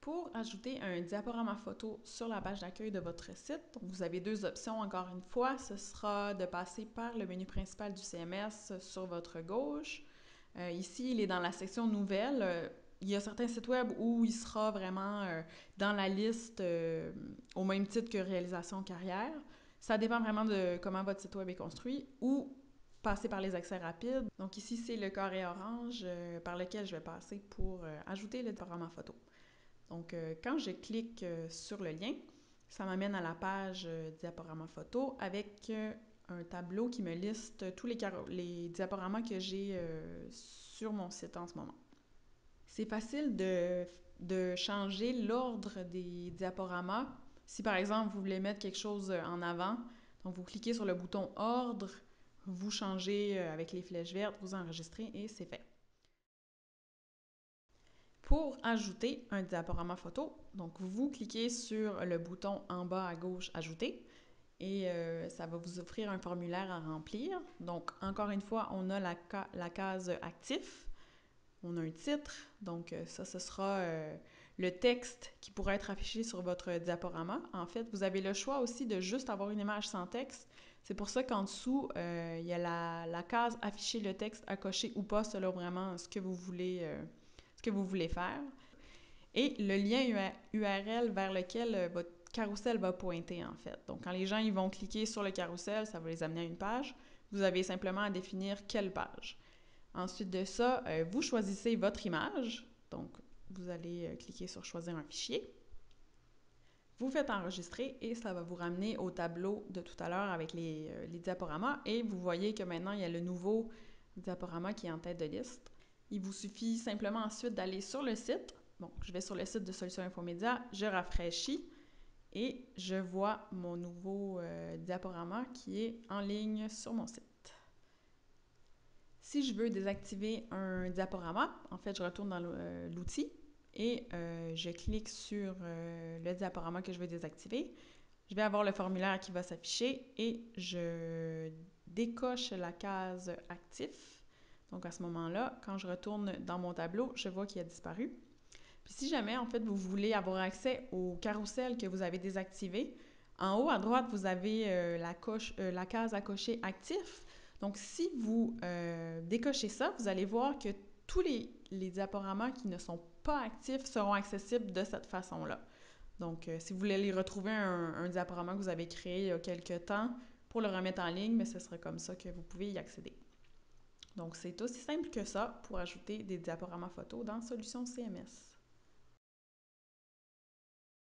Pour ajouter un diaporama photo sur la page d'accueil de votre site, vous avez deux options encore une fois. Ce sera de passer par le menu principal du CMS sur votre gauche. Ici, il est dans la section Nouvelles. Il y a certains sites web où il sera vraiment dans la liste au même titre que Réalisation carrière. Ça dépend vraiment de comment votre site web est construit ou passer par les accès rapides. Donc ici, c'est le carré orange par lequel je vais passer pour ajouter le diaporama photo. Donc, quand je clique sur le lien, ça m'amène à la page diaporama photo avec un tableau qui me liste tous les diaporamas que j'ai sur mon site en ce moment. C'est facile de changer l'ordre des diaporamas. Si par exemple, vous voulez mettre quelque chose en avant, donc vous cliquez sur le bouton Ordre, vous changez avec les flèches vertes, vous enregistrez et c'est fait. Pour ajouter un diaporama photo, donc vous cliquez sur le bouton en bas à gauche « Ajouter » et ça va vous offrir un formulaire à remplir. Donc, encore une fois, on a la case « Actif », on a un titre, donc ça, ce sera le texte qui pourra être affiché sur votre diaporama. En fait, vous avez le choix aussi de juste avoir une image sans texte. C'est pour ça qu'en dessous, il y a la case « Afficher le texte » à cocher ou pas, selon vraiment ce que vous voulez faire. Et le lien URL vers lequel votre carrousel va pointer, en fait. Donc, quand les gens ils vont cliquer sur le carrousel, ça va les amener à une page. Vous avez simplement à définir quelle page. Ensuite de ça, vous choisissez votre image. Donc, vous allez cliquer sur « Choisir un fichier ». Vous faites enregistrer et ça va vous ramener au tableau de tout à l'heure avec les diaporamas. Et vous voyez que maintenant, il y a le nouveau diaporama qui est en tête de liste. Il vous suffit simplement ensuite d'aller sur le site. Bon, je vais sur le site de Solutions Infomédia, je rafraîchis et je vois mon nouveau diaporama qui est en ligne sur mon site. Si je veux désactiver un diaporama, en fait, je retourne dans l'outil et je clique sur le diaporama que je veux désactiver. Je vais avoir le formulaire qui va s'afficher et je décoche la case « Actif ». Donc, à ce moment-là, quand je retourne dans mon tableau, je vois qu'il a disparu. Puis si jamais, en fait, vous voulez avoir accès au carrousel que vous avez désactivé, en haut à droite, vous avez la case à cocher « Actif ». Donc, si vous décochez ça, vous allez voir que tous les diaporamas qui ne sont pas actifs seront accessibles de cette façon-là. Donc, si vous voulez aller retrouver un diaporama que vous avez créé il y a quelques temps pour le remettre en ligne, mais ce sera comme ça que vous pouvez y accéder. Donc, c'est aussi simple que ça pour ajouter des diaporamas photos dans Solutions CMS.